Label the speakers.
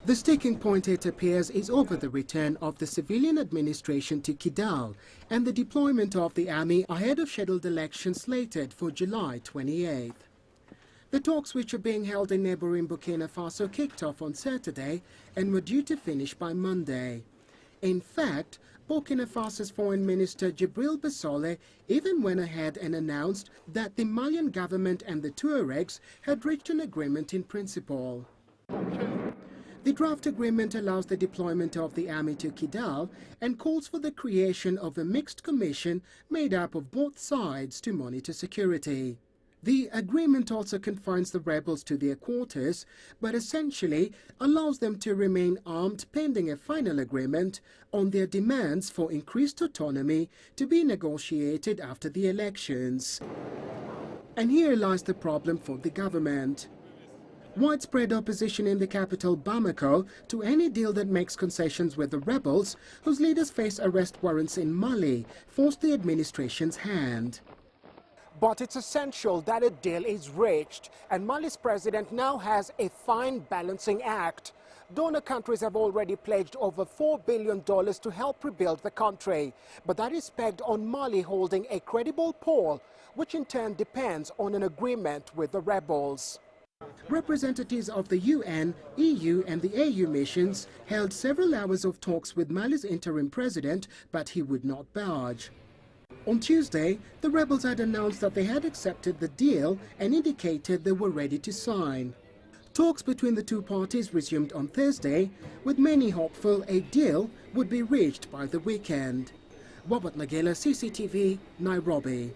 Speaker 1: The sticking point, it appears, is over the return of the civilian administration to Kidal and the deployment of the army ahead of scheduled elections slated for July 28th. The talks, which are being held in neighboring Burkina Faso, kicked off on Saturday and were due to finish by Monday. In fact, Burkina Faso's Foreign Minister Djibril Bassole even went ahead and announced that the Malian government and the Tuaregs had reached an agreement in principle. The draft agreement allows the deployment of the army to Kidal and calls for the creation of a mixed commission made up of both sides to monitor security. The agreement also confines the rebels to their quarters, but essentially allows them to remain armed pending a final agreement on their demands for increased autonomy to be negotiated after the elections. And here lies the problem for the government. Widespread opposition in the capital Bamako to any deal that makes concessions with the rebels, whose leaders face arrest warrants in Mali, forced the administration's hand. But it's essential that a deal is reached, and Mali's president now has a fine balancing act. Donor countries have already pledged over $4 billion to help rebuild the country, but that is pegged on Mali holding a credible poll, which in turn depends on an agreement with the rebels. Representatives of the UN, EU and the AU missions held several hours of talks with Mali's interim president, but he would not budge. On Tuesday, the rebels had announced that they had accepted the deal and indicated they were ready to sign. Talks between the two parties resumed on Thursday, with many hopeful a deal would be reached by the weekend. Nagila, CCTV, Nairobi.